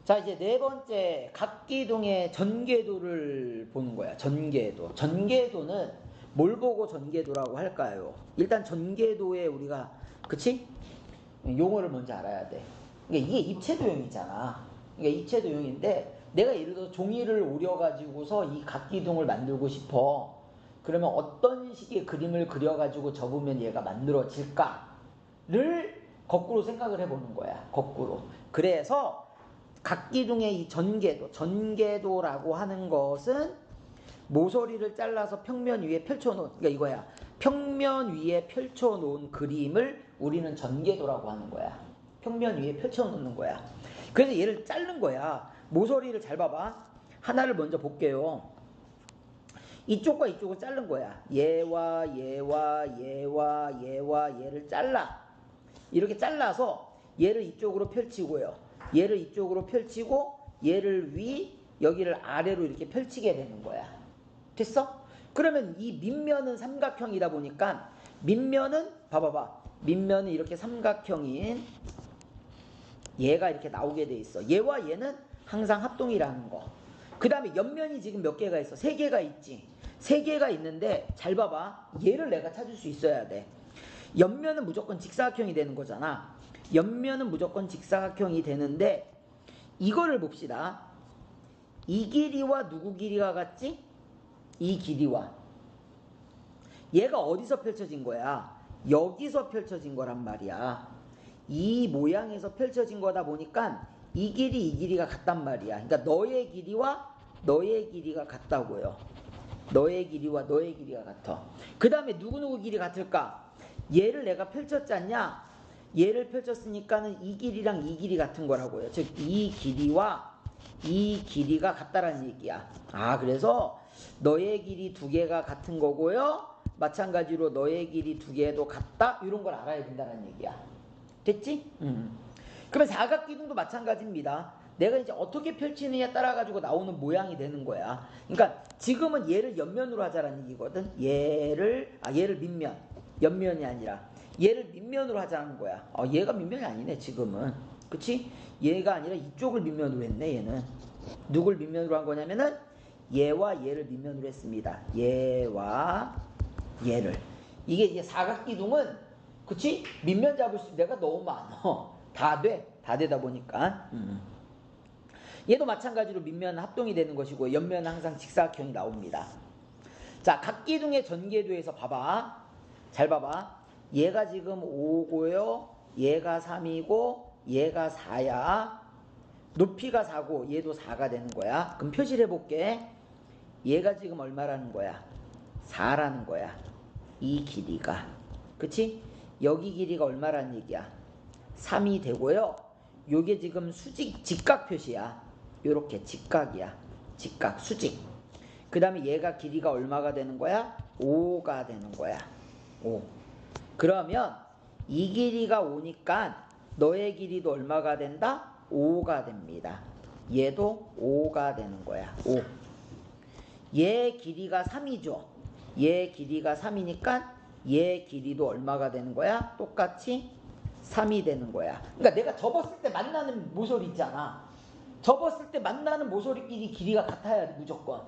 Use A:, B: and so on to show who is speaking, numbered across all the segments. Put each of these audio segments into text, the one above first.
A: 자, 이제 네 번째, 각기둥의 전개도를 보는 거야. 전개도. 전개도는 뭘 보고 전개도라고 할까요? 일단 전개도에 우리가, 그치? 용어를 먼저 알아야 돼. 그러니까 이게 입체도형이잖아. 그러니까 입체도형인데, 내가 예를 들어 종이를 오려가지고서 이 각기둥을 만들고 싶어. 그러면 어떤 식의 그림을 그려가지고 접으면 얘가 만들어질까를 거꾸로 생각을 해보는 거야. 거꾸로. 그래서 각기둥의 이 전개도라고 하는 것은 모서리를 잘라서 평면 위에 펼쳐놓은, 그러니까 이거야. 평면 위에 펼쳐놓은 그림을 우리는 전개도라고 하는 거야. 평면 위에 펼쳐놓는 거야. 그래서 얘를 자른 거야. 모서리를 잘 봐봐. 하나를 먼저 볼게요. 이쪽과 이쪽을 자른 거야. 얘와 얘와 얘와 얘와 얘를 잘라. 이렇게 잘라서 얘를 이쪽으로 펼치고요. 얘를 이쪽으로 펼치고 얘를 여기를 아래로 이렇게 펼치게 되는 거야. 됐어? 그러면 이 밑면은 삼각형이다 보니까 밑면은 봐봐봐. 밑면은 이렇게 삼각형인 얘가 이렇게 나오게 돼 있어. 얘와 얘는 항상 합동이라는 거. 그 다음에 옆면이 지금 몇 개가 있어? 3개가 있지. 3개가 있는데 잘 봐봐. 얘를 내가 찾을 수 있어야 돼. 옆면은 무조건 직사각형이 되는 거잖아. 옆면은 무조건 직사각형이 되는데 이거를 봅시다. 이 길이와 누구 길이가 같지? 이 길이와. 얘가 어디서 펼쳐진 거야? 여기서 펼쳐진 거란 말이야. 이 모양에서 펼쳐진 거다 보니까 이 길이가 같단 말이야. 그러니까 너의 길이와 너의 길이가 같다고요. 너의 길이와 너의 길이가 같아. 그 다음에 누구누구 길이 같을까? 얘를 내가 펼쳤지 않냐? 얘를 펼쳤으니까는 이 길이랑 이 길이 같은 거라고요. 즉 이 길이와 이 길이가 같다라는 얘기야. 아, 그래서 너의 길이 2개가 같은 거고요. 마찬가지로 너의 길이 2개도 같다. 이런 걸 알아야 된다는 얘기야. 됐지? 그러면 사각기둥도 마찬가지입니다. 내가 이제 어떻게 펼치느냐에 따라 가지고 나오는 모양이 되는 거야. 그러니까 지금은 얘를 옆면으로 하자라는 얘기거든. 얘를 밑면, 옆면이 아니라 얘를 밑면으로 하자는 거야. 얘가 밑면이 아니네 지금은. 그치? 얘가 아니라 이쪽을 밑면으로 했네. 얘는 누굴 밑면으로 한 거냐면은 얘와 얘를 밑면으로 했습니다. 얘와 얘를. 이게 이제 사각기둥은, 그치? 밑면 잡을 수 있는 데가 너무 많어. 다 되다 보니까. 얘도 마찬가지로 밑면은 합동이 되는 것이고 옆면은 항상 직사각형이 나옵니다. 자, 각기둥의 전개도에서 봐봐. 잘 봐봐. 얘가 지금 5고요. 얘가 3이고 얘가 4야. 높이가 4고 얘도 4가 되는 거야. 그럼 표시를 해볼게. 얘가 지금 얼마라는 거야? 4라는 거야. 이 길이가. 그치? 여기 길이가 얼마라는 얘기야? 3이 되고요. 요게 지금 직각 표시야. 요렇게 직각이야. 직각, 수직. 그 다음에 얘가 길이가 얼마가 되는 거야? 5가 되는 거야. 5. 그러면 이 길이가 5니까 너의 길이도 얼마가 된다? 5가 됩니다. 얘도 5가 되는 거야. 5. 얘 길이가 3이죠. 얘 길이가 3이니까 얘 길이도 얼마가 되는 거야? 똑같이 3이 되는 거야. 그러니까 내가 접었을 때 만나는 모서리 있잖아. 접었을 때 만나는 모서리끼리 길이가 같아야 돼, 무조건.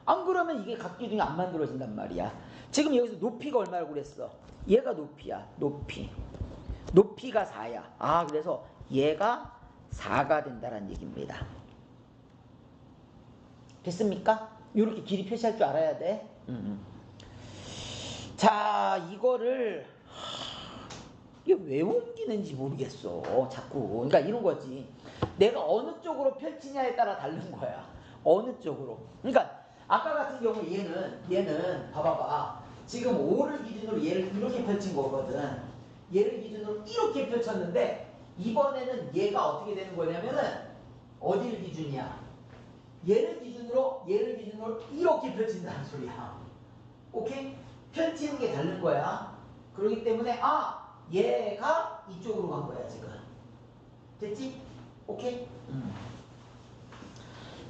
A: 안 그러면 이게 각기둥이 안 만들어진단 말이야. 지금 여기서 높이가 얼마라고 그랬어? 얘가 높이야. 높이가 4야. 아, 그래서 얘가 4가 된다는 얘기입니다. 됐습니까? 이렇게 길이 표시할 줄 알아야 돼. 자, 이거를 이게 왜 옮기는지 모르겠어. 자꾸. 그러니까 이런 거지. 내가 어느 쪽으로 펼치냐에 따라 다른 거야. 어느 쪽으로. 그러니까 아까 같은 경우 얘는 봐봐봐. 지금 5를 기준으로 얘를 이렇게 펼친 거거든. 얘를 기준으로 이렇게 펼쳤는데 이번에는 얘가 어떻게 되는 거냐면은 어디를 기준이야? 얘를 기준으로 이렇게 펼친다는 소리야. 오케이? 펼치는 게 다른 거야. 그렇기 때문에 얘가 이쪽으로 간 거야 지금. 됐지? 오케이?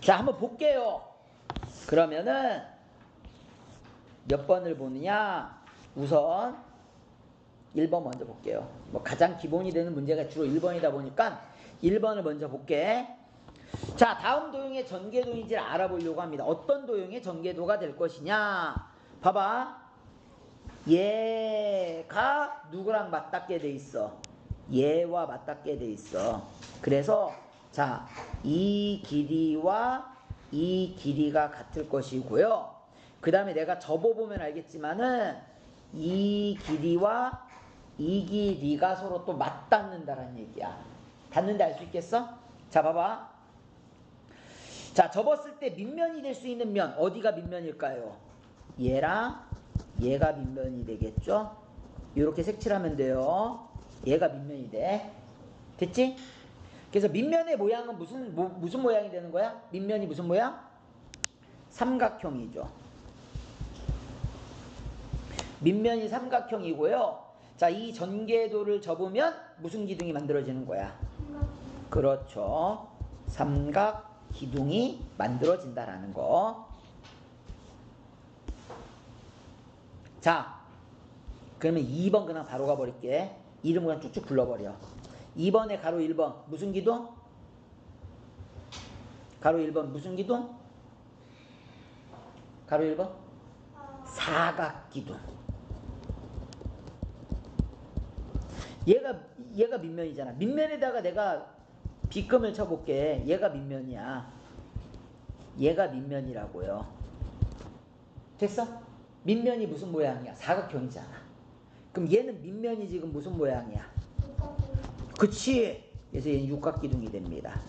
A: 자, 한번 볼게요. 그러면은 몇 번을 보느냐? 우선 1번 먼저 볼게요. 뭐 가장 기본이 되는 문제가 주로 1번이다 보니까 1번을 먼저 볼게. 자, 다음 도형의 전개도인지를 알아보려고 합니다. 어떤 도형의 전개도가 될 것이냐. 봐봐. 얘가 누구랑 맞닿게 돼 있어? 얘와 맞닿게 돼 있어. 그래서 자, 이 길이와 이 길이가 같을 것이고요. 그 다음에 내가 접어보면 알겠지만은 이 길이와 이 길이가 서로 또 맞닿는다라는 얘기야. 닿는데 알 수 있겠어? 자, 봐봐. 자, 접었을 때 밑면이 될 수 있는 면 어디가 밑면일까요? 얘랑 얘가 밑면이 되겠죠? 이렇게 색칠하면 돼요. 얘가 밑면이 돼. 됐지? 그래서 밑면의 모양은 무슨 모양이 되는 거야? 밑면이 무슨 모양? 삼각형이죠. 밑면이 삼각형이고요. 자, 이 전개도를 접으면 무슨 기둥이 만들어지는 거야? 그렇죠. 삼각 기둥이 만들어진다라는 거. 자, 그러면 2번 그냥 바로 가버릴게. 이름 그냥 쭉쭉 불러버려. 2번에 가로 1번 무슨 기둥? 가로 1번 무슨 기둥? 가로 1번? 사각기둥. 얘가 밑면이잖아. 밑면에다가 내가 빗금을 쳐볼게. 얘가 밑면이야. 얘가 밑면이라고요. 됐어? 밑면이 무슨 모양이야? 사각형이잖아. 그럼 얘는 밑면이 지금 무슨 모양이야? 그치? 그래서 얘는 육각기둥이 됩니다.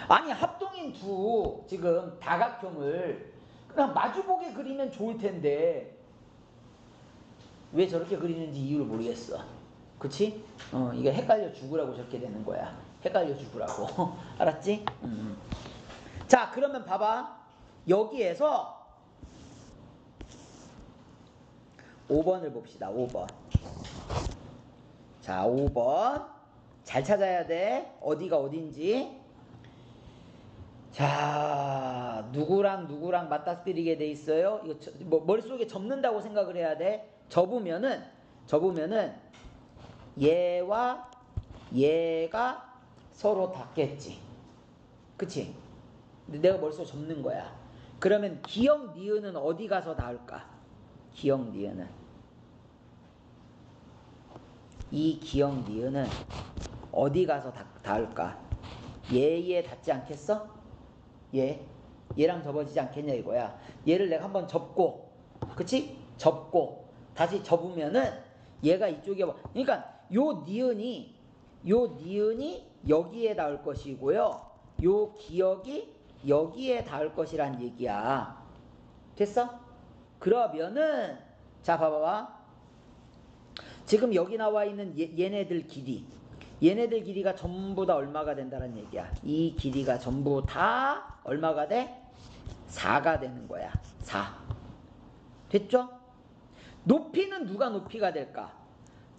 A: 아니, 합동인 두 지금 다각형을 그냥 마주보게 그리면 좋을 텐데 왜 저렇게 그리는지 이유를 모르겠어. 그치? 이게 헷갈려 죽으라고 저렇게 되는 거야. 헷갈려 죽으라고. 알았지? 자, 그러면 봐봐. 여기에서 5번을 봅시다. 5번. 자, 5번. 잘 찾아야 돼. 어디가 어딘지. 자, 누구랑 맞닥뜨리게 돼 있어요? 이거 뭐 머릿속에 접는다고 생각을 해야 돼. 접으면은 얘와 얘가 서로 닿겠지. 그치? 근데 내가 머릿속에 접는 거야. 그러면 기역 니은은 어디 가서 닿을까? 기역 니은은 이 기역 니은은 어디 가서 닿을까? 얘에 닿지 않겠어? 얘랑 접어지지 않겠냐 이거야. 얘를 내가 한번 접고, 그치? 접고 다시 접으면은 얘가 이쪽에 그러니까 요 니은이 여기에 닿을 것이고요. 요 기역이 여기에 닿을 것이란 얘기야. 됐어? 그러면은 자, 봐봐. 지금 여기 나와 있는 얘네들 길이가 전부 다 얼마가 된다는 얘기야. 이 길이가 전부 다 얼마가 돼? 4가 되는 거야. 4. 됐죠? 높이는 누가 높이가 될까?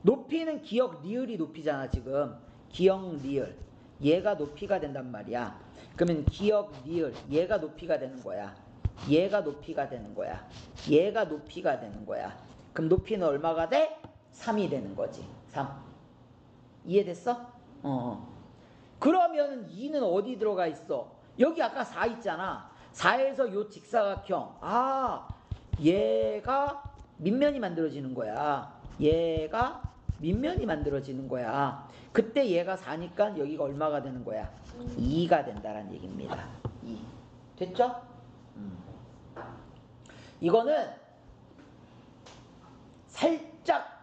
A: 높이는 기역 리을이 높이잖아. 지금 기역 리을 얘가 높이가 된단 말이야. 그러면 기역 리을 얘가 높이가 되는 거야. 얘가 높이가 되는 거야. 얘가 높이가 되는 거야. 그럼 높이는 얼마가 돼? 3이 되는 거지. 3. 이해됐어? 그러면 2는 어디 들어가 있어? 여기 아까 4 있잖아. 4에서 요 직사각형. 얘가 밑면이 만들어지는 거야. 얘가 밑면이 만들어지는 거야. 그때 얘가 4니까 여기가 얼마가 되는 거야? 2가 된다는 얘기입니다. 2. 됐죠? 이거는 살짝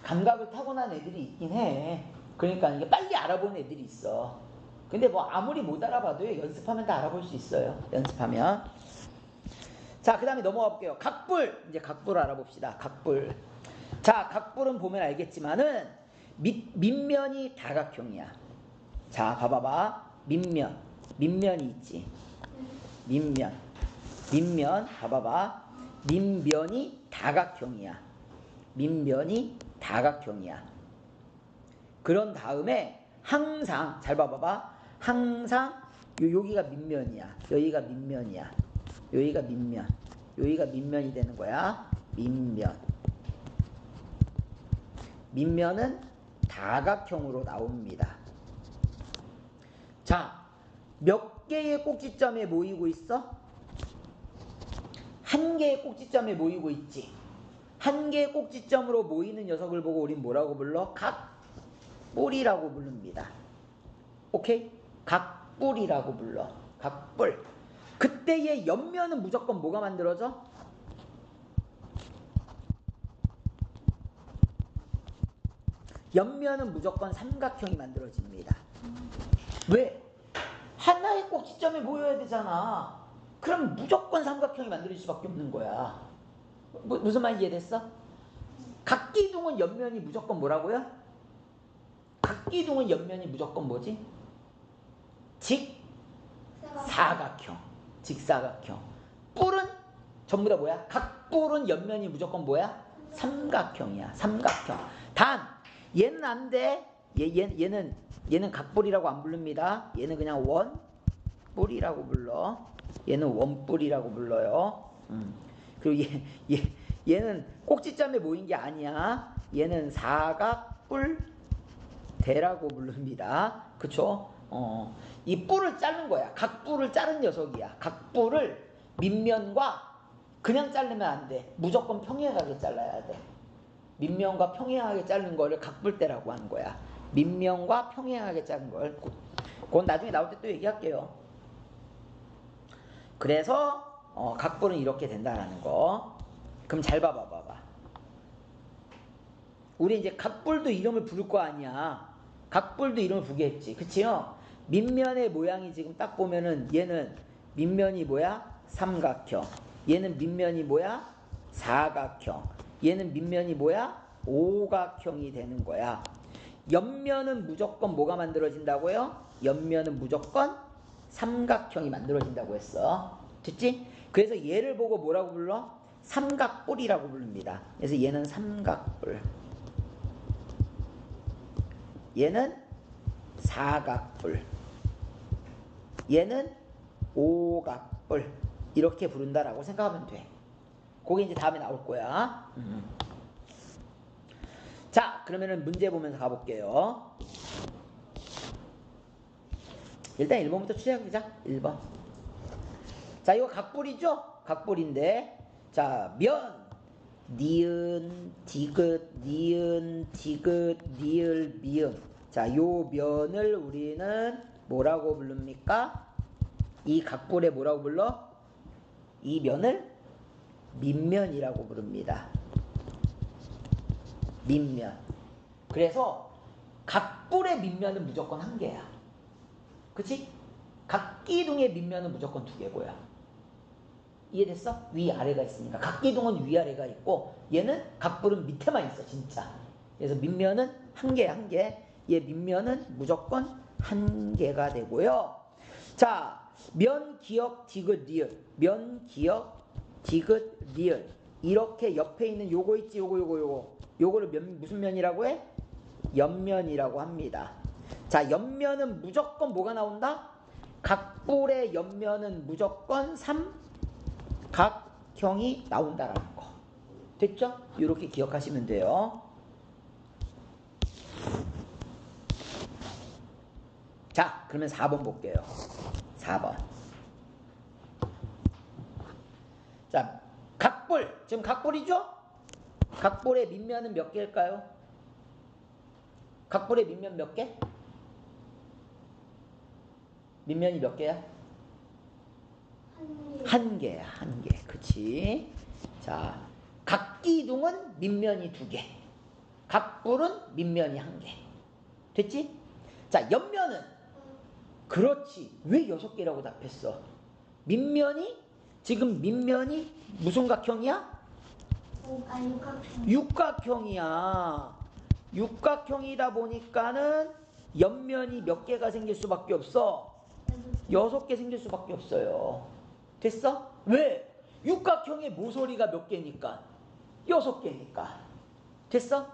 A: 감각을 타고난 애들이 있긴 해. 그러니까 이게 빨리 알아보는 애들이 있어. 근데 뭐 아무리 못 알아봐도 연습하면 다 알아볼 수 있어요. 연습하면. 자, 그 다음에 넘어가 볼게요. 각불. 이제 각불 알아봅시다. 각불. 자, 각불은 보면 알겠지만은 밑면이 다각형이야. 자, 봐봐봐. 밑면이 있지. 밑면 봐봐봐. 밑면이 다각형이야. 밑면이 다각형이야. 그런 다음에 항상 잘 봐봐봐. 항상 여기가 밑면이야. 여기가 밑면이야. 여기가 밑면. 여기가 밑면이 되는 거야. 밑면은 사각형으로 나옵니다. 자, 몇 개의 꼭지점에 모이고 있어? 한 개의 꼭지점에 모이고 있지. 한 개의 꼭지점으로 모이는 녀석을 보고 우린 뭐라고 불러? 각뿔이라고 부릅니다. 오케이? 각뿔이라고 불러. 각뿔. 그때의 옆면은 무조건 뭐가 만들어져? 옆면은 무조건 삼각형이 만들어집니다. 왜? 하나의 꼭지점에 모여야 되잖아. 그럼 무조건 삼각형이 만들어질 수밖에 없는 거야. 무슨 말 이해됐어? 각기둥은 옆면이 무조건 뭐라고요? 각기둥은 옆면이 무조건 뭐지? 직사각형. 직사각형. 뿔은 전부 다 뭐야? 각뿔은 옆면이 무조건 뭐야? 삼각형이야. 삼각형. 단 얘는 안 돼. 얘는 각뿔이라고 안 부릅니다. 얘는 그냥 원뿔이라고 불러. 얘는 원뿔이라고 불러요. 그리고 얘는 꼭지점에 모인 게 아니야. 얘는 사각뿔대라고 부릅니다. 그쵸? 이 뿔을 자른 거야. 각뿔을 자른 녀석이야. 각뿔을 밑면과 그냥 자르면 안 돼. 무조건 평행하게 잘라야 돼. 밑면과 평행하게 자른 거를 각뿔대라고 하는 거야. 밑면과 평행하게 자른 걸. 그건 나중에 나올 때 또 얘기할게요. 그래서 각뿔은 이렇게 된다는 거. 그럼 잘 봐봐. 우리 이제 각뿔도 이름을 부를 거 아니야. 각뿔도 이름을 부르겠지. 그치요? 밑면의 모양이 지금 딱 보면은 얘는 밑면이 뭐야? 삼각형. 얘는 밑면이 뭐야? 사각형. 얘는 밑면이 뭐야? 오각형이 되는 거야. 옆면은 무조건 뭐가 만들어진다고요? 옆면은 무조건 삼각형이 만들어진다고 했어. 됐지? 그래서 얘를 보고 뭐라고 불러? 삼각뿔이라고 부릅니다. 그래서 얘는 삼각뿔. 얘는 사각뿔. 얘는 오각뿔. 이렇게 부른다라고 생각하면 돼. 그게 이제 다음에 나올 거야. 자, 그러면은 문제 보면서 가볼게요. 일단 1번부터 추려보자. 1번. 자, 이거 각뿔이죠? 각뿔인데, 자, 면, 니은, 디귿, 니은, 디귿, 니을, 미음. 자, 요 면을 우리는 뭐라고 부릅니까? 이 각뿔에 뭐라고 불러? 이 면을 밑면이라고 부릅니다. 밑면. 그래서 각뿔의 밑면은 무조건 한 개야. 그치? 각기둥의 밑면은 무조건 두 개고요. 이해됐어? 위아래가 있으니까. 각기둥은 위아래가 있고 얘는 각뿔은 밑에만 있어 진짜. 그래서 밑면은 한 개. 얘 밑면은 무조건 한 개가 되고요. 자, 면, 기역, 디귿, 리을. 면, 기역, 디귿, 리을. 이렇게 옆에 있는 요거 있지? 요거를 무슨 면이라고 해? 옆면이라고 합니다. 자, 옆면은 무조건 뭐가 나온다? 각뿔의 옆면은 무조건 삼각형이 나온다라는 거. 됐죠? 이렇게 기억하시면 돼요. 자, 그러면 4번 볼게요. 4번. 자, 각뿔. 지금 각뿔이죠? 각뿔의 밑면은 몇 개일까요? 각뿔의 밑면 몇 개? 밑면이 몇 개야? 한 개야, 한 개. 그치? 자, 각기둥은 밑면이 두 개. 각뿔은 밑면이 한 개. 됐지? 자, 옆면은? 그렇지. 왜 6개라고 답했어? 지금 밑면이 무슨 각형이야? 육각형이야. 육각형이다 보니까는 옆면이 몇 개가 생길 수밖에 없어? 6개 생길 수밖에 없어요. 됐어? 왜? 육각형의 모서리가 몇 개니까? 6개니까. 됐어?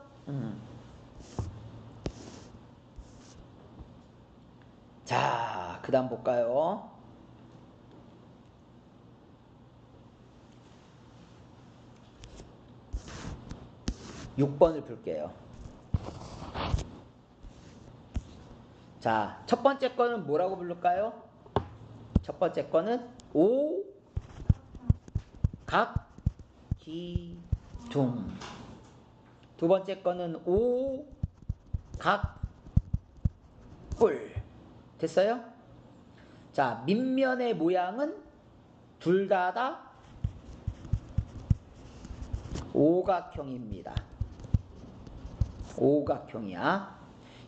A: 자, 그 다음 볼까요? (6번을) 풀게요. 자, 첫 번째 거는 뭐라고 부를까요? 첫 번째 거는 오각기둥. 두 번째 거는 오각뿔. 됐어요? 자, 밑면의 모양은 둘 다 오각형입니다. 오각형이야.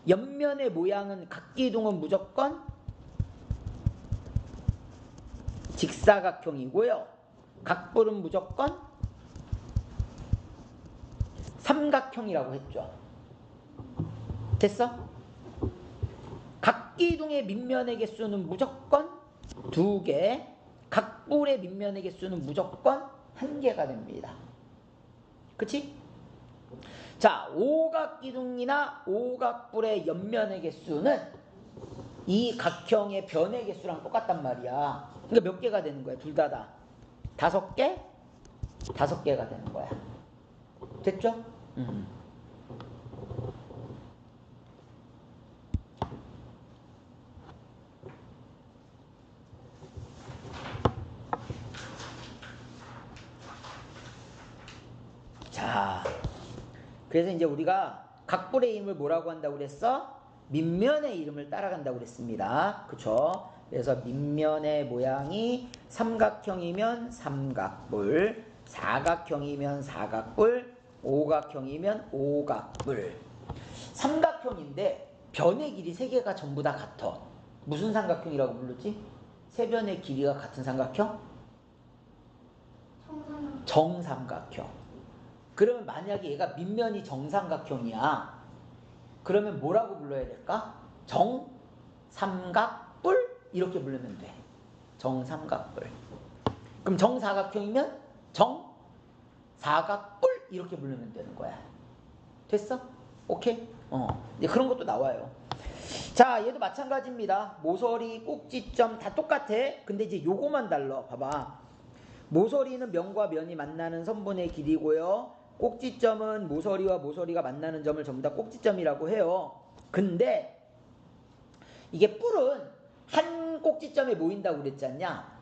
A: 옆면의 모양은 각기둥은 무조건 직사각형이고요. 각뿔은 무조건 삼각형이라고 했죠. 됐어? 각기둥의 밑면의 개수는 무조건 2개, 각뿔의 밑면의 개수는 무조건 1개가 됩니다. 그치? 자, 오각기둥이나 오각뿔의 옆면의 개수는 이 각형의 변의 개수랑 똑같단 말이야. 그러니까 몇 개가 되는 거야? 둘 다 5개? 5개가 되는 거야. 됐죠? 자, 그래서 이제 우리가 각뿔의 이름을 뭐라고 한다고 그랬어? 밑면의 이름을 따라간다고 그랬습니다. 그쵸? 그래서 밑면의 모양이 삼각형이면 삼각뿔, 사각형이면 사각뿔, 오각형이면 오각뿔. 삼각형인데 변의 길이 3개가 전부 다 같아. 무슨 삼각형이라고 부르지? 세 변의 길이가 같은 삼각형? 정삼각형. 그러면 만약에 얘가 밑면이 정삼각형이야. 그러면 뭐라고 불러야 될까? 정삼각뿔? 이렇게 부르면 돼. 정삼각뿔. 그럼 정사각형이면 정사각뿔? 이렇게 부르면 되는 거야. 됐어? 오케이? 이제 그런 것도 나와요. 자, 얘도 마찬가지입니다. 모서리, 꼭지점 다 똑같아. 근데 이제 요거만 달라. 봐봐. 모서리는 면과 면이 만나는 선분의 길이고요. 꼭지점은 모서리와 모서리가 만나는 점을 전부 다 꼭지점이라고 해요. 근데 이게 뿔은 한 꼭지점에 모인다고 그랬지 않냐?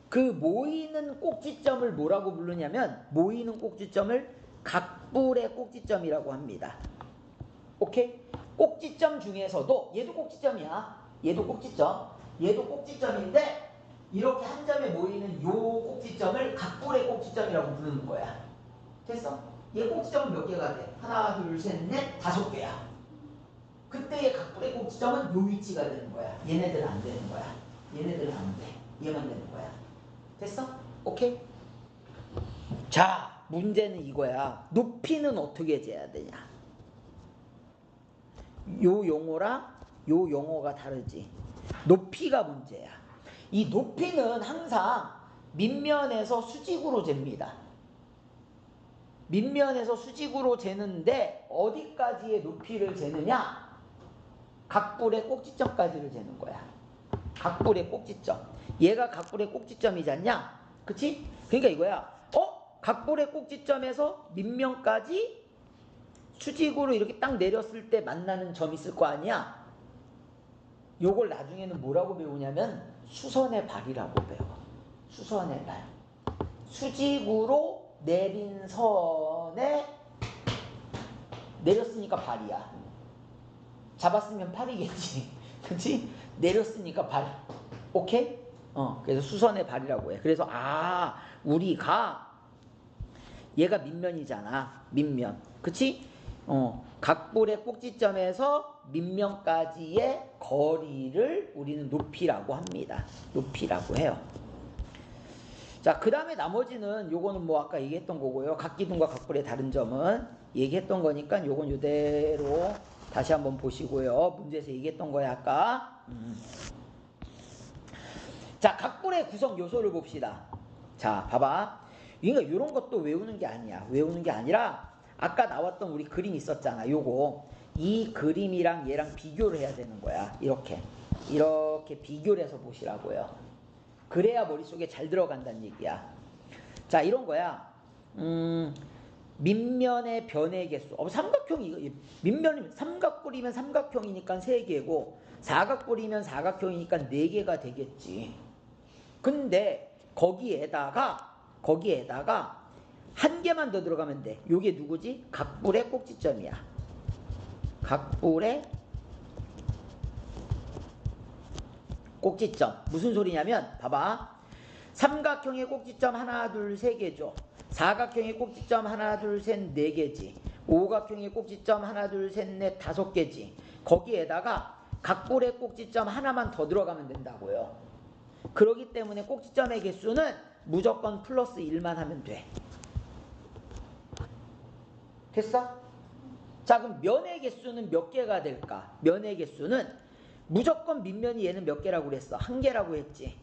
A: 그 모이는 꼭지점을 뭐라고 부르냐면 모이는 꼭지점을 각뿔의 꼭지점이라고 합니다. 오케이? 꼭지점 중에서도 얘도 꼭지점이야. 얘도 꼭지점. 얘도 꼭지점인데 이렇게 한 점에 모이는 요 꼭지점을 각뿔의 꼭지점이라고 부르는 거야. 됐어? 얘 꼭지점은 몇 개가 돼? 하나, 둘, 셋, 넷, 5개야. 그때의 각뿔의 꼭지점은 요 위치가 되는 거야. 얘네들은 안 되는 거야. 얘네들은 안 돼. 얘만 되는 거야. 됐어? 오케이? 자, 문제는 이거야. 높이는 어떻게 재야 되냐? 요 용어랑 요 용어가 다르지. 높이가 문제야. 이 높이는 항상 밑면에서 수직으로 잽니다. 밑면에서 수직으로 재는데 어디까지의 높이를 재느냐? 각뿔의 꼭지점까지를 재는 거야. 각뿔의 꼭지점. 얘가 각뿔의 꼭지점이지 않냐? 그치? 그러니까 이거야. 각뿔의 꼭지점에서 밑면까지 수직으로 이렇게 딱 내렸을 때 만나는 점이 있을 거 아니야? 요걸 나중에는 뭐라고 배우냐면 수선의 발이라고 배워. 수선의 발. 수직으로 내린 선에 내렸으니까 발이야. 잡았으면 팔이겠지. 그치? 내렸으니까 발. 오케이? 그래서 수선의 발이라고 해. 그래서 우리가 얘가 밑면이잖아. 밑면. 그치? 각뿔의 꼭지점에서 밑면까지의 거리를 우리는 높이라고 합니다. 높이라고 해요. 자, 그 다음에 나머지는 요거는 뭐 아까 얘기했던 거고요. 각기둥과 각뿔의 다른 점은 얘기했던 거니까 요건 요대로 다시 한번 보시고요. 문제에서 얘기했던 거야 아까. 자, 각뿔의 구성 요소를 봅시다. 자, 봐봐. 그러니까 이런 것도 외우는 게 아니야. 외우는 게 아니라 아까 나왔던 우리 그림 있었잖아. 요거. 이 그림이랑 얘랑 비교를 해야 되는 거야. 이렇게 비교를 해서 보시라고요. 그래야 머릿속에 잘 들어간다는 얘기야. 자, 이런 거야. 밑면의 변의 개수. 삼각형이 밑면 삼각뿔이면 삼각형이니까 3개고 사각뿔이면 사각형이니까 4개가 되겠지. 근데 거기에다가 한 개만 더 들어가면 돼. 요게 누구지? 각뿔의 꼭지점이야. 각뿔의 꼭지점. 무슨 소리냐면 봐봐. 삼각형의 꼭지점 하나 둘 3개죠. 사각형의 꼭지점 하나 둘 셋 4개지. 오각형의 꼭지점 하나 둘 셋 넷 5개지. 거기에다가 각뿔의 꼭지점 하나만 더 들어가면 된다고요. 그렇기 때문에 꼭지점의 개수는 무조건 플러스 1만 하면 돼. 됐어? 자, 그럼 면의 개수는 몇 개가 될까? 면의 개수는 무조건 밑면이 얘는 몇 개라고 그랬어? 1개라고 했지.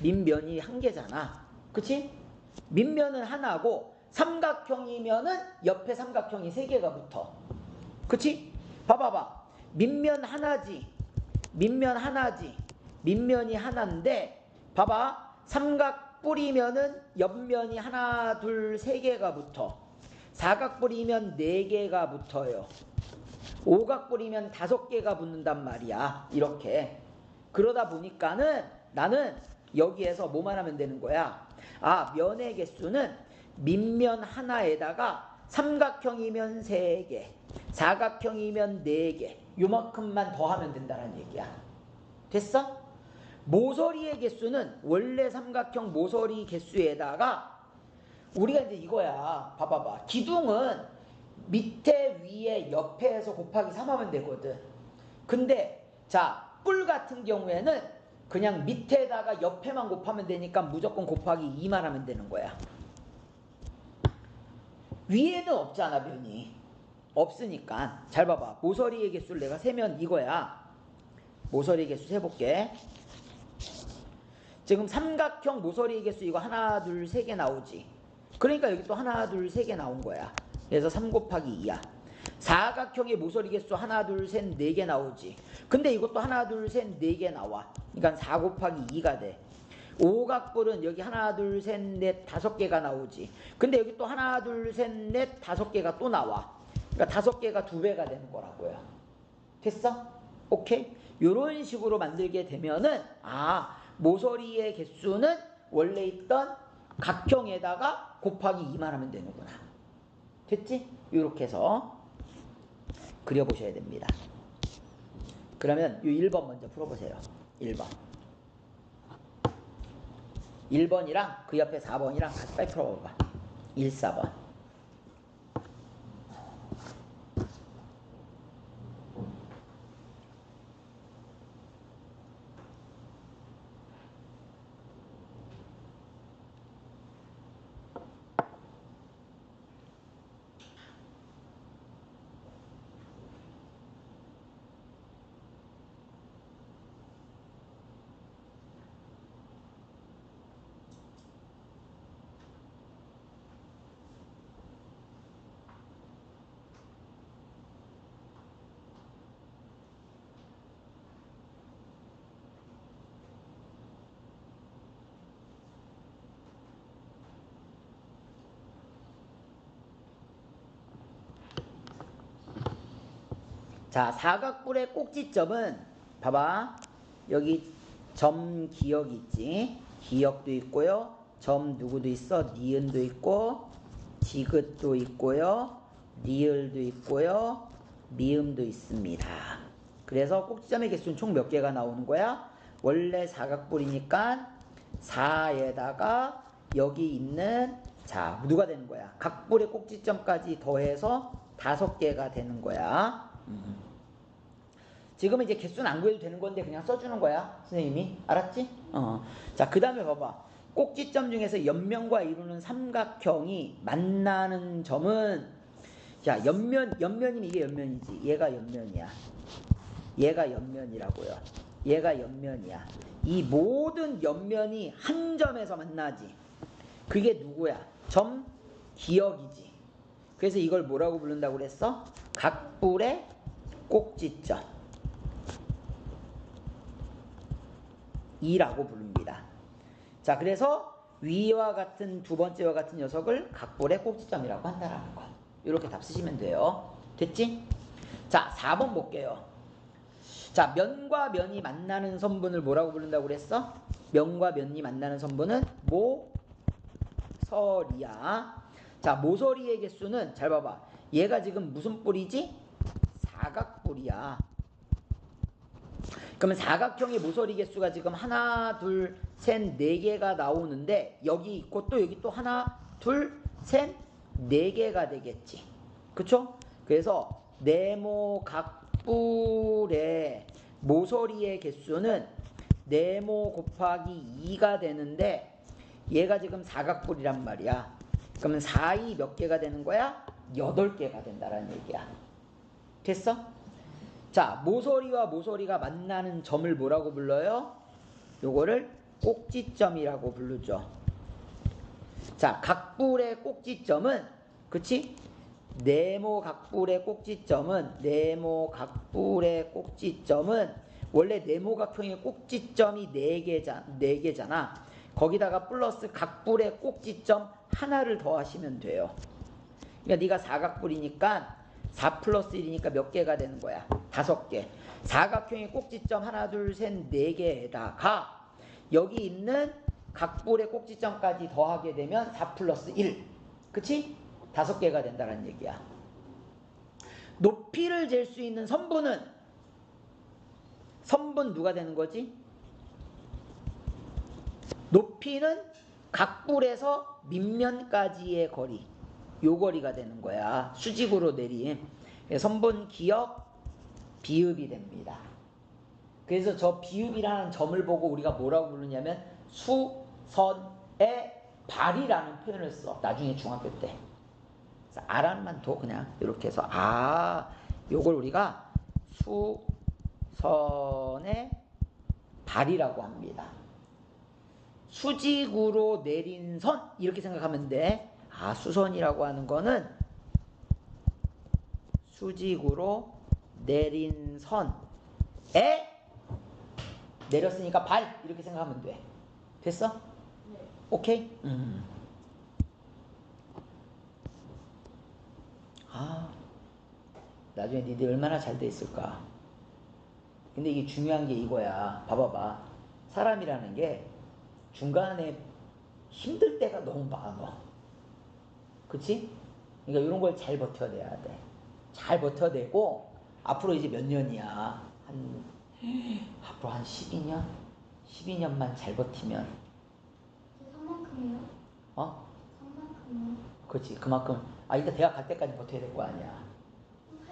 A: 밑면이 1개잖아. 그치? 밑면은 하나고 삼각형이면은 옆에 삼각형이 3개가 붙어. 그치? 봐봐봐. 밑면 하나지. 밑면이 하나인데 봐봐. 삼각뿔이면은 옆면이 하나 둘 3개가 붙어. 사각뿔이면 4개가 붙어요. 오각뿔이면 5개가 붙는단 말이야. 이렇게. 그러다 보니까는 나는 여기에서 뭐만 하면 되는 거야? 면의 개수는 밑면 하나에다가 삼각형이면 3개, 사각형이면 4개, 요만큼만 더 하면 된다는 얘기야. 됐어? 모서리의 개수는 원래 삼각형 모서리 개수에다가 우리가 이제 이거야. 봐봐봐. 기둥은 밑에 위에 옆에서 곱하기 3 하면 되거든. 근데 자, 뿔 같은 경우에는 그냥 밑에다가 옆에만 곱하면 되니까 무조건 곱하기 2만 하면 되는 거야. 위에는 없잖아, 면이. 없으니까. 잘 봐봐. 모서리의 개수를 내가 세면 이거야. 모서리의 개수 세볼게. 지금 삼각형 모서리의 개수 이거 하나 둘 3개 나오지. 그러니까 여기 또 하나 둘 3개 나온 거야. 그래서 3 곱하기 2야. 사각형의 모서리 개수 하나 둘 셋 4개 나오지. 근데 이것도 하나 둘 셋 4개 나와. 그러니까 4 곱하기 2가 돼. 오각뿔은 여기 하나 둘 셋 넷 5개가 나오지. 근데 여기 또 하나 둘 셋 넷 5개가 또 나와. 그러니까 5개가 2배가 되는 거라고요. 됐어? 오케이? 요런 식으로 만들게 되면은 모서리의 개수는 원래 있던 각형에다가 곱하기 2만 하면 되는구나. 됐지? 요렇게 해서 그려보셔야 됩니다. 그러면 이 1번 먼저 풀어보세요. 1번. 1번이랑 그 옆에 4번이랑 같이 빨리 풀어봐봐. 1, 4번. 자, 사각뿔의 꼭지점은 봐봐. 여기 점 기역 있지. 기역도 있고요. 점 누구도 있어. 니은도 있고 디귿도 있고요. 리을도 있고요. 미음도 있습니다. 그래서 꼭지점의 개수는 총 몇 개가 나오는 거야? 원래 사각뿔이니까 4에다가 여기 있는 자, 누가 되는 거야? 각뿔의 꼭지점까지 더해서 5개가 되는 거야. 지금은 이제 개수는 안 구해도 되는 건데 그냥 써주는 거야, 선생님이. 알았지? 자, 그 다음에 봐봐. 꼭지점 중에서 옆면과 이루는 삼각형이 만나는 점은 자, 옆면이면 이게 옆면이지. 얘가 옆면이야. 얘가 옆면이라고요. 얘가 옆면이야. 이 모든 옆면이 한 점에서 만나지. 그게 누구야? 점 기역이지. 그래서 이걸 뭐라고 부른다고 그랬어? 각뿔의 꼭지점 이라고 부릅니다. 자, 그래서 위와 같은 두 번째와 같은 녀석을 각볼의 꼭지점이라고 한다라는 거. 이렇게 답 쓰시면 돼요. 됐지? 자, 4번 볼게요. 자, 면과 면이 만나는 선분을 뭐라고 부른다고 그랬어? 면과 면이 만나는 선분은 모서리야. 자, 모서리의 개수는 잘 봐봐. 얘가 지금 무슨 뿔이지? 사각뿔이야. 그러면 사각형의 모서리 개수가 지금 하나, 둘, 셋, 네 개가 나오는데 여기 있고 또 여기 또 하나, 둘, 셋, 네 개가 되겠지. 그쵸? 그래서 네모각뿔의 모서리의 개수는 네모 곱하기 2가 되는데 얘가 지금 사각뿔이란 말이야. 그러면 4이 몇 개가 되는 거야? 8개가 된다라는 얘기야. 됐어? 자, 모서리와 모서리가 만나는 점을 뭐라고 불러요? 요거를 꼭지점이라고 부르죠. 자, 각뿔의 꼭지점은, 그치? 네모각뿔의 꼭지점은 원래 네모각형의 꼭지점이 4개잖아. 거기다가 플러스 각뿔의 꼭지점 하나를 더하시면 돼요. 그러니까 네가 사각뿔이니까 4 플러스 1이니까 몇 개가 되는 거야? 5개. 사각형의 꼭지점 하나, 둘, 셋, 4개에다가 여기 있는 각볼의 꼭지점까지 더하게 되면 4 플러스 1. 그치? 5개가 된다는 얘기야. 높이를 잴 수 있는 선분 누가 되는 거지? 높이는 각볼에서 밑면까지의 거리. 요 거리가 되는 거야. 수직으로 내린 선분 기역 비읍이 됩니다. 그래서 저 비읍이라는 점을 보고 우리가 뭐라고 부르냐면 수선의 발이라는 표현을 써. 나중에 중학교 때. 아란만 둬 그냥 이렇게 해서 요걸 우리가 수선의 발이라고 합니다. 수직으로 내린 선 이렇게 생각하면 돼. 수선이라고 하는 거는 수직으로 내린 선에 내렸으니까 발 이렇게 생각하면 돼. 됐어? 네. 오케이? 나중에 니들 얼마나 잘 돼 있을까. 근데 이게 중요한 게 이거야. 봐봐봐. 사람이라는 게 중간에 힘들 때가 너무 많아. 그치? 그러니까 이런 걸 잘 버텨내야 돼. 잘 버텨내고 앞으로 이제 몇 년이야. 앞으로 한 12년? 12년만 잘 버티면
B: 3만큼이요? 3만큼이요?
A: 그렇지. 그만큼 일단 대학 갈 때까지 버텨야 될 거 아니야.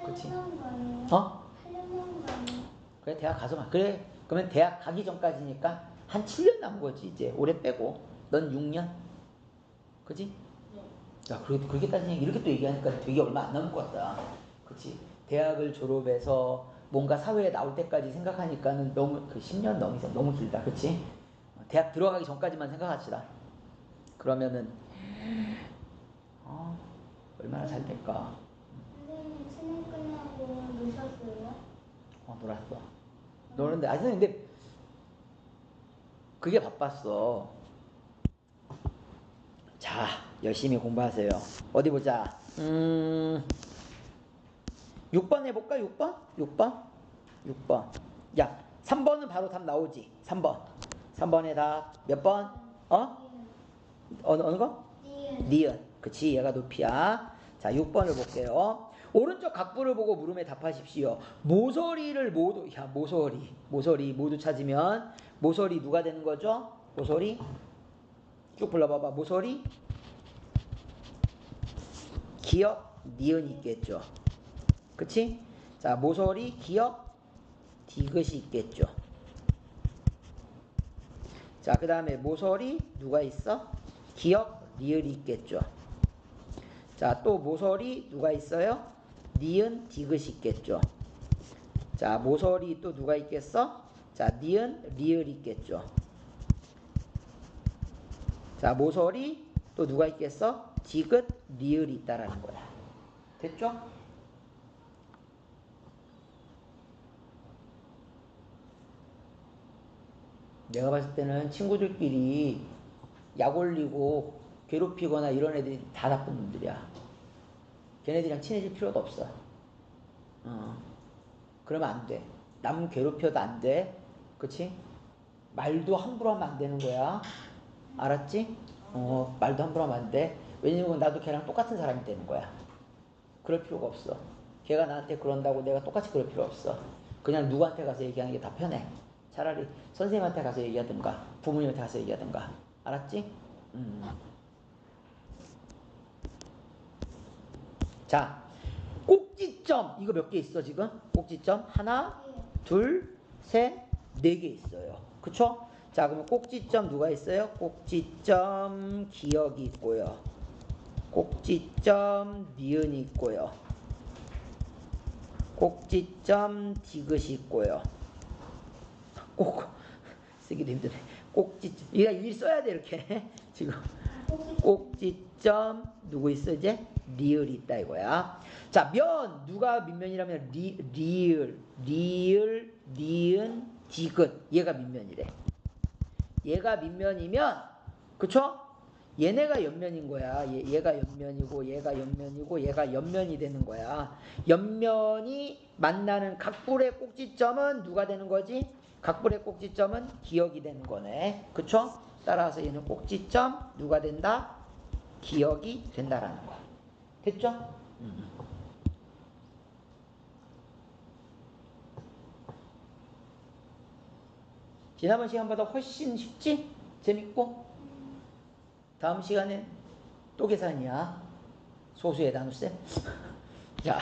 A: 그렇지?
B: 8년 가요. 8년 가요.
A: 그래 대학 가서만. 그래 그러면 대학 가기 전까지니까 한 7년 남은 거지 이제. 올해 빼고 넌 6년? 그치? 야, 그렇게 따지면 이렇게 또 얘기하니까 되게 얼마 안 남은 것 같다. 그치? 대학을 졸업해서 뭔가 사회에 나올 때까지 생각하니까는 너무 10년 너무 길다. 그치? 대학 들어가기 전까지만 생각합시다. 그러면은 얼마나 잘 될까?
B: 선생님 수능 끝나고 노셨어요?
A: 놀았어. 노는데 선생님 근데 그게 바빴어. 자, 열심히 공부하세요. 어디 보자. 6번 해볼까? 6번. 야, 3번은 바로 답 나오지. 3번의 답 몇 번? 어느 거? 니은. 그치, 얘가 높이야. 자, 6번을 볼게요. 오른쪽 각부를 보고 물음에 답하십시오. 모서리를 모서리 모두 찾으면 모서리 누가 되는 거죠? 모서리 쭉 불러봐봐. 모서리 기역 니은이 있겠죠. 그치? 자, 모서리 기역 디귿이 있겠죠. 자, 그 다음에 모서리 누가 있어? 기역 리을이 있겠죠. 자, 또 모서리 누가 있어요? 니은 디귿이 있겠죠. 자, 모서리 또 누가 있겠어? 자, 니은 리을 있겠죠. 자, 모서리 또 누가 있겠어? 디귿 리을이 있다라는 거야. 됐죠? 내가 봤을 때는 친구들끼리 약 올리고 괴롭히거나 이런 애들이 다 나쁜 놈들이야. 걔네들이랑 친해질 필요도 없어. 그러면 안 돼. 남 괴롭혀도 안 돼. 그치? 말도 함부로 하면 안 되는 거야. 알았지? 말도 함부로 하면 안 돼. 왜냐면 나도 걔랑 똑같은 사람이 되는 거야. 그럴 필요가 없어. 걔가 나한테 그런다고 내가 똑같이 그럴 필요 없어. 그냥 누구한테 가서 얘기하는 게 다 편해. 차라리 선생님한테 가서 얘기하든가 부모님한테 가서 얘기하든가. 알았지? 자, 꼭지점 이거 몇 개 있어 지금? 꼭지점 하나, 둘, 셋, 네 개 있어요. 그쵸? 자, 그러면 꼭지점 누가 있어요? 꼭지점 기억이 있고요. 꼭지점 니은이 있고요. 꼭지점 디귿이 있고요. 꼭 쓰기도 힘드네. 꼭지점 이거 일일이 써야 돼 이렇게. 지금 꼭지점 누구 있어 이제? 리을이 있다 이거야. 자, 면 누가 민면이라면 리을, 니은, 디귿 얘가 민면이래. 얘가 민면이면 그쵸? 얘네가 옆면인 거야. 얘가 옆면이고 얘가 옆면이고 얘가 옆면이 되는 거야. 옆면이 만나는 각불의 꼭지점은 누가 되는 거지? 각불의 꼭지점은 기억이 되는 거네. 그쵸? 따라서 얘는 꼭지점 누가 된다? 기억이 된다라는 거야. 됐죠? 지난번 시간보다 훨씬 쉽지? 재밌고? 다음 시간에 또 계산이야. 소수의 단위세. 자,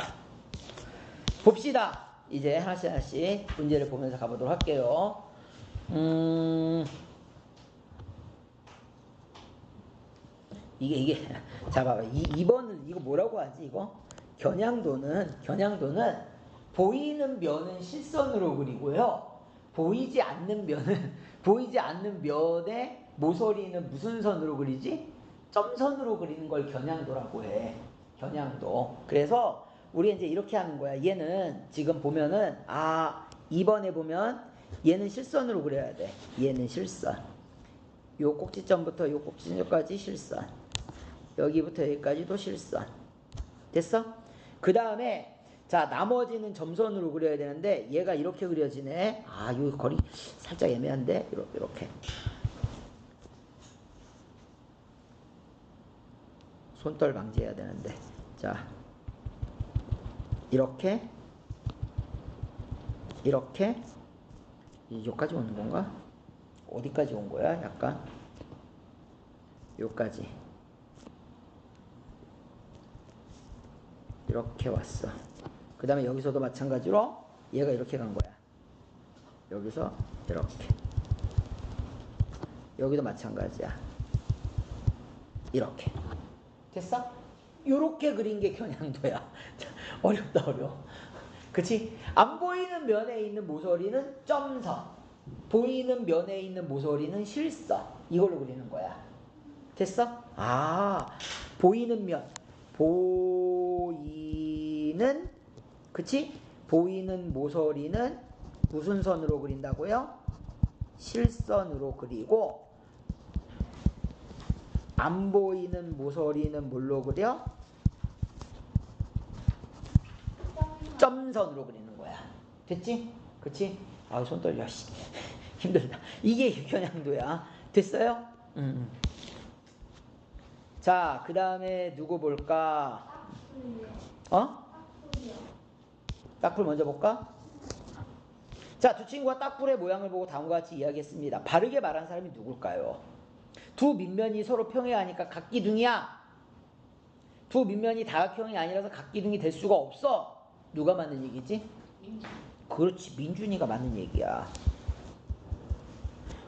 A: 봅시다. 이제 하나씩 하나씩 문제를 보면서 가보도록 할게요. 이게 자 봐봐. 2번을 이거 뭐라고 하지 이거? 겨냥도는 보이는 면은 실선으로 그리고요. 보이지 않는 면의 모서리는 무슨 선으로 그리지? 점선으로 그리는 걸 겨냥도라고 해. 겨냥도. 그래서 우리 이제 이렇게 하는 거야. 얘는 지금 보면은 2번에 보면 얘는 실선으로 그려야 돼. 얘는 실선. 요 꼭지점부터 요 꼭지점까지 실선. 여기부터 여기까지도 실선. 됐어? 그 다음에 자, 나머지는 점선으로 그려야 되는데 얘가 이렇게 그려지네. 요 거리 살짝 애매한데 이렇게. 손떨 방지해야 되는데. 자, 이렇게 여기까지 오는 건가? 어디까지 온 거야? 약간 여기까지 이렇게 왔어. 그 다음에 여기서도 마찬가지로 얘가 이렇게 간 거야. 여기서 이렇게. 여기도 마찬가지야. 이렇게. 됐어? 요렇게 그린 게 겨냥도야. 어렵다 어려워. 그치? 안 보이는 면에 있는 모서리는 점선, 보이는 면에 있는 모서리는 실선. 이걸로 그리는 거야. 됐어? 보이는 면, 그치? 보이는 모서리는 무슨 선으로 그린다고요? 실선으로 그리고 안 보이는 모서리는 뭘로 그려? 점선으로 그리는 거야. 됐지? 그치? 손 떨려. 힘들다. 이게 겨냥도야. 됐어요? 자, 그 다음에 누구 볼까? 딱불 먼저 볼까? 자, 두 친구가 딱불의 모양을 보고 다음과 같이 이야기했습니다. 바르게 말한 사람이 누굴까요? 두 밑면이 서로 평행하니까 각기둥이야. 두 밑면이 다각형이 아니라서 각기둥이 될 수가 없어. 누가 맞는 얘기지? 그렇지, 민준이가 맞는 얘기야.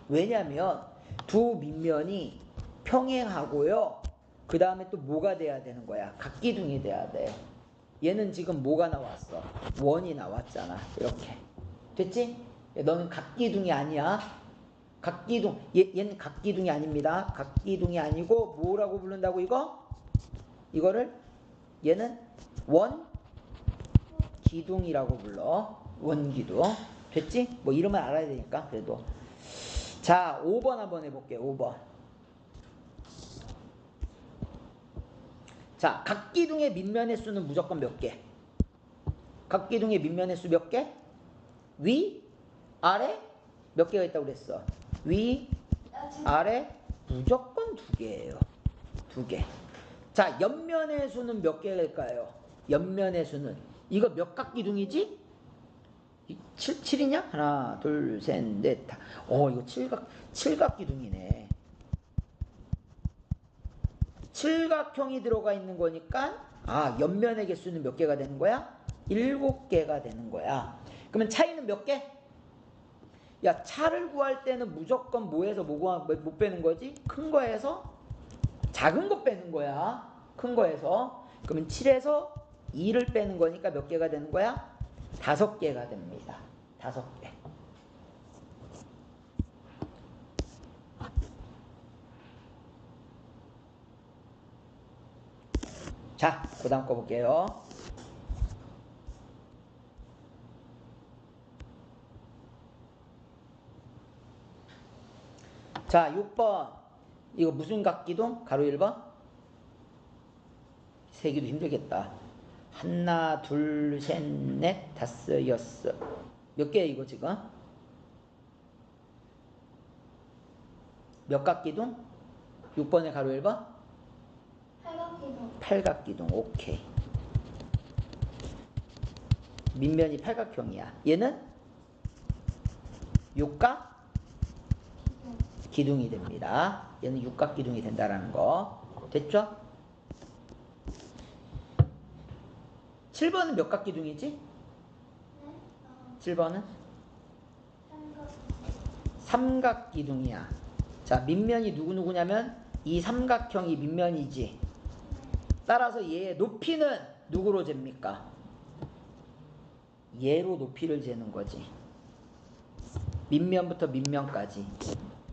A: 왜냐면 두 밑면이 평행하고요. 그 다음에 또 뭐가 돼야 되는 거야? 각기둥이 돼야 돼. 얘는 지금 뭐가 나왔어? 원이 나왔잖아. 이렇게. 됐지? 너는 각기둥이 아니야. 각기둥. 얘는 각기둥이 아닙니다. 각기둥이 아니고 뭐라고 부른다고 이거? 이거를 얘는 원기둥이라고 불러. 원기둥. 됐지? 뭐 이름을 알아야 되니까 그래도. 자, 5번 한번 해볼게요. 5번. 자, 각기둥의 밑면의 수는 무조건 몇 개? 각기둥의 밑면의 수 몇 개? 위, 아래 몇 개가 있다고 그랬어? 위, 아래 무조건 2개예요. 2개. 자, 옆면의 수는 몇 개일까요? 옆면의 수는 이거 몇 각기둥이지? 7이냐? 하나, 둘, 셋, 넷, 다. 이거 7각기둥이네. 7각형이 들어가 있는 거니까 옆면의 개수는 몇 개가 되는 거야? 7개가 되는 거야. 그러면 차이는 몇 개? 야, 차를 구할 때는 무조건 뭐에서 뭐 빼는 거지? 큰 거에서 작은 거 빼는 거야. 큰 거에서. 그러면 7에서 2를 빼는 거니까 몇 개가 되는 거야? 5개가 됩니다. 5개. 자, 그 다음 거 볼게요. 자, 6번. 이거 무슨 각기둥? 가로 1번? 세기도 힘들겠다. 하나, 둘, 셋, 넷, 다섯, 여섯. 몇 개야 이거 지금? 몇 각기둥? 6번에 가로 1번?
B: 8각기둥.
A: 8각기둥. 오케이. 밑면이 8각형이야. 얘는 6각 기둥이 됩니다. 얘는 6각 기둥이 된다라는 거. 됐죠? 7번은 몇 각 기둥이지?
B: 네?
A: 7번은?
B: 3각기둥.
A: 3각 기둥이야. 자, 밑면이 누구냐면 이 삼각형이 밑면이지. 따라서 얘의 높이는 누구로 잽니까? 얘로 높이를 재는 거지. 밑면부터 밑면까지.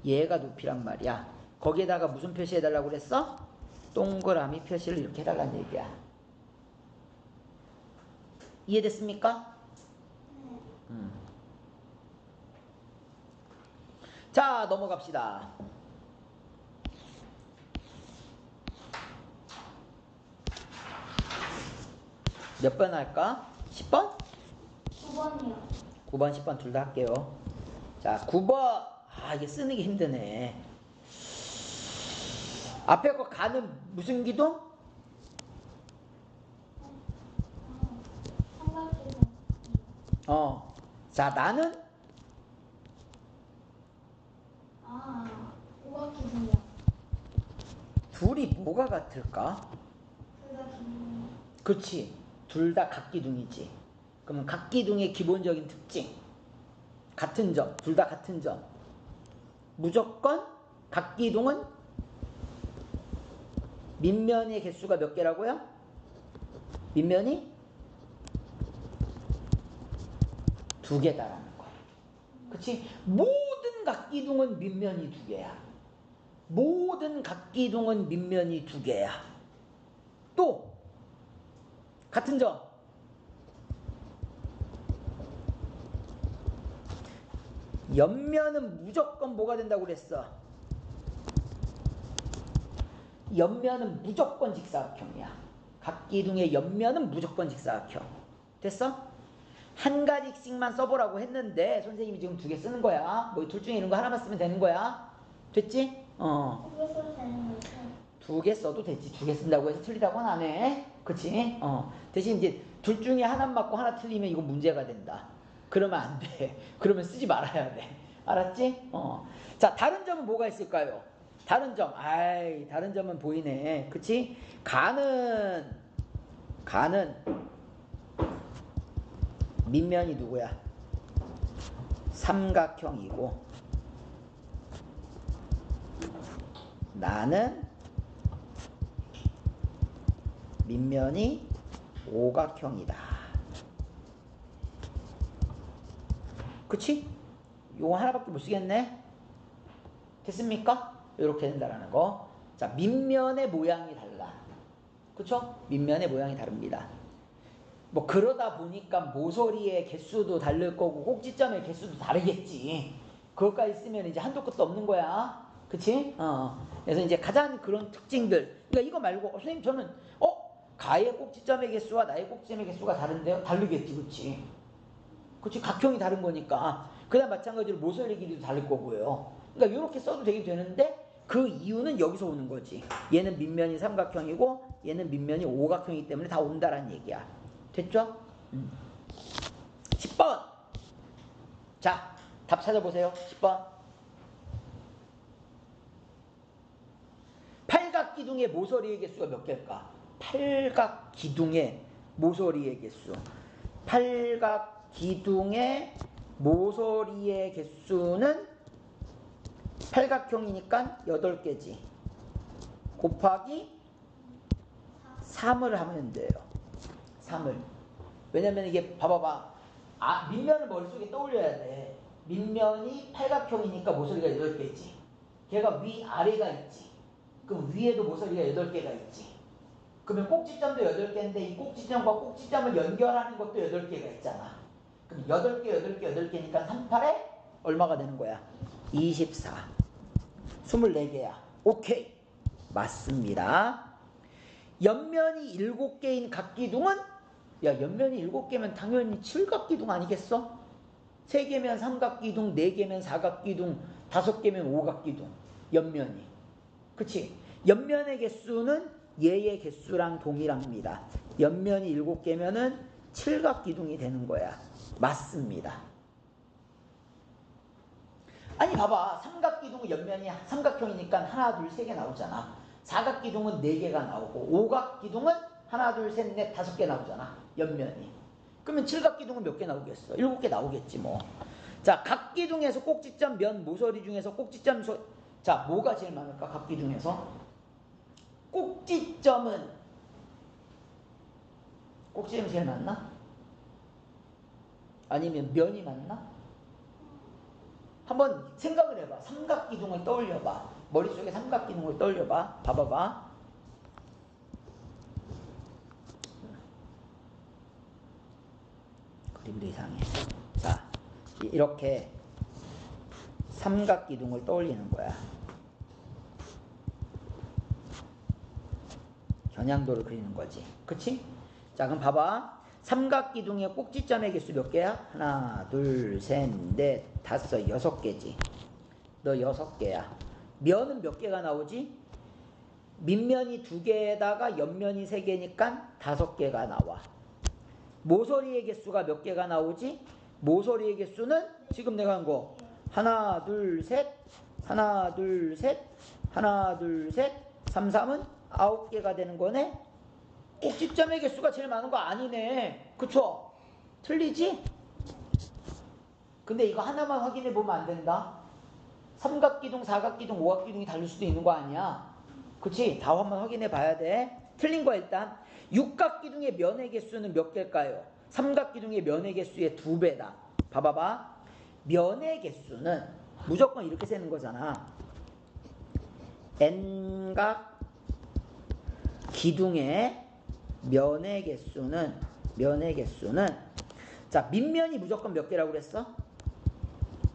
A: 얘가 높이란 말이야. 거기에다가 무슨 표시해달라고 그랬어? 동그라미 표시를 이렇게 해달라는 얘기야. 이해됐습니까? 자, 넘어갑시다. 몇 번 할까? 10번?
B: 9번이요.
A: 9번, 10번 둘 다 할게요. 자, 9번. 이게 쓰는 게 힘드네. 앞에 거 가는 무슨 기둥?
B: 3각기둥.
A: 자, 나는
B: 5각기둥이요.
A: 둘이 뭐가 같을까?
B: 2각기둥.
A: 그렇지. 둘 다 각기둥이지. 그러면 각기둥의 기본적인 특징. 같은 점. 둘 다 같은 점. 무조건 각기둥은 밑면의 개수가 몇 개라고요? 밑면이 2개다라는 거야. 그치? 모든 각기둥은 밑면이 2개야. 모든 각기둥은 밑면이 2개야. 또 같은 점. 옆면은 무조건 뭐가 된다고 그랬어? 옆면은 무조건 직사각형이야. 각기둥의 옆면은 무조건 직사각형. 됐어? 한 가지씩만 써보라고 했는데 선생님이 지금 2개 쓰는 거야. 뭐 둘 중에 이런 거 하나만 쓰면 되는 거야. 됐지?
B: 2개 써도 되는 거죠?
A: 2개 써도 되지. 2개 쓴다고 해서 틀리다고는 안 해. 그치? 대신 이제 둘 중에 하나 맞고 하나 틀리면 이거 문제가 된다. 그러면 안 돼. 그러면 쓰지 말아야 돼. 알았지? 자, 다른 점은 뭐가 있을까요? 다른 점. 다른 점은 보이네. 그치? 가는 밑면이 누구야? 삼각형이고 나는 밑면이 오각형이다. 그치? 요거 하나밖에 못 쓰겠네. 됐습니까? 이렇게 된다라는 거. 자, 밑면의 모양이 달라. 그쵸? 밑면의 모양이 다릅니다. 뭐 그러다 보니까 모서리의 개수도 다를 거고 꼭지점의 개수도 다르겠지. 그것까지 쓰면 이제 한도 끝도 없는 거야. 그치? 그래서 이제 가장 그런 특징들. 그러니까 이거 말고 선생님 저는 가의 꼭지점의 개수와 나의 꼭지점의 개수가 다른데요? 다르겠지, 그치? 그치, 각형이 다른 거니까. 그다음 마찬가지로 모서리 길이도 다를 거고요. 그러니까 이렇게 써도 되긴 되는데 그 이유는 여기서 오는 거지. 얘는 밑면이 삼각형이고 얘는 밑면이 오각형이기 때문에 다 온다라는 얘기야. 됐죠? 10번. 자, 답 찾아보세요. 10번. 팔각기둥의 모서리의 개수가 몇 개일까? 팔각기둥의 모서리의 개수. 팔각기둥의 모서리의 개수는 팔각형이니까 8개지. 곱하기 3을 하면 돼요. 3을. 왜냐면 이게 봐봐봐. 밑면을 머릿속에 떠올려야 돼. 밑면이 팔각형이니까 모서리가 8개지. 걔가 위아래가 있지. 그럼 위에도 모서리가 8개가 있지. 그러면 꼭지점도 8개인데 이 꼭지점과 꼭지점을 연결하는 것도 8개가 있잖아. 그럼 8개, 8개니까 38에 얼마가 되는 거야? 24. 24개야. 오케이. 맞습니다. 옆면이 7개인 각기둥은? 야, 옆면이 7개면 당연히 7각기둥 아니겠어? 3개면 삼각기둥, 4개면 사각기둥, 5개면 오각기둥. 옆면이. 그치? 옆면의 개수는 얘의 개수랑 동일합니다. 옆면이 7개면은 7각기둥이 되는 거야. 맞습니다. 아니 봐봐. 삼각기둥은 옆면이 삼각형이니까 하나, 둘, 3개 나오잖아. 사각기둥은 4개가 나오고 오각기둥은 하나, 둘, 셋, 넷, 5개 나오잖아. 옆면이. 그러면 7각기둥은 몇 개 나오겠어? 7개 나오겠지 뭐. 자, 각기둥에서 꼭지점, 면, 모서리 중에서 꼭지점, 자, 뭐가 제일 많을까? 각기둥에서? 꼭지점이 제일 많나? 아니면 면이 많나? 한번 생각을 해봐. 삼각기둥을 떠올려봐. 머릿속에 삼각기둥을 떠올려봐. 봐봐봐. 그림도 이상해. 자, 이렇게 삼각기둥을 떠올리는 거야. 겨냥도를 그리는 거지. 그치? 자, 그럼 봐봐. 삼각기둥의 꼭지점의 개수 몇 개야? 하나, 둘, 셋, 넷, 5, 6개지. 너 6개야. 면은 몇 개가 나오지? 밑면이 2개에다가 옆면이 3개니까 5개가 나와. 모서리의 개수가 몇 개가 나오지? 모서리의 개수는 지금 내가 한 거 하나, 둘, 셋, 하나, 둘, 셋, 하나, 둘, 셋, 3, 3은 9개가 되는 거네? 꼭지점의 개수가 제일 많은 거 아니네. 그쵸? 틀리지? 근데 이거 하나만 확인해 보면 안 된다. 삼각기둥, 사각기둥, 오각기둥이 다를 수도 있는 거 아니야. 그치? 다 한번 확인해 봐야 돼. 틀린 거 일단. 육각기둥의 면의 개수는 몇 개일까요? 삼각기둥의 면의 개수의 2배다. 봐봐봐. 면의 개수는 무조건 이렇게 세는 거잖아. n각 기둥의 면의 개수는 자, 밑면이 무조건 몇 개라고 그랬어?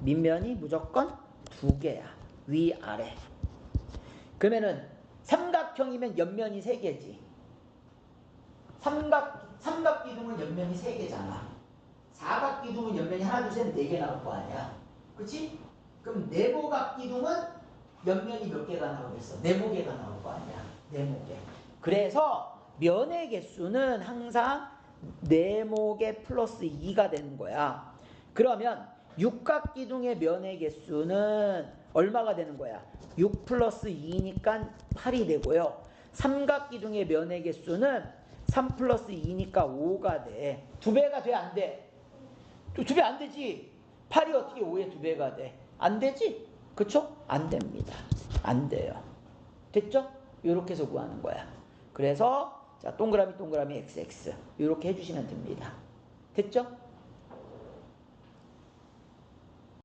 A: 밑면이 무조건 2개야. 위아래. 그러면은 삼각형이면 옆면이 3개지. 삼각기둥은 옆면이 3개잖아. 사각기둥은 옆면이 하나, 둘, 셋, 4개 나올 거 아니야. 그치? 그럼 네모각기둥은 옆면이 몇 개가 나오겠어? 네모개가 나올 거 아니야. 네모개. 그래서 면의 개수는 항상 네모개 플러스 2가 되는 거야. 그러면 육각기둥의 면의 개수는 얼마가 되는 거야? 6 플러스 2니까 8이 되고요. 삼각기둥의 면의 개수는 3 플러스 2니까 5가 돼. 2배가 돼, 안 돼? 2배 안 되지. 8이 어떻게 5의 2배가 돼? 안 되지? 그쵸? 안 됩니다. 안 돼요. 됐죠? 이렇게 해서 구하는 거야. 그래서 자, 동그라미 XX 이렇게 해주시면 됩니다. 됐죠?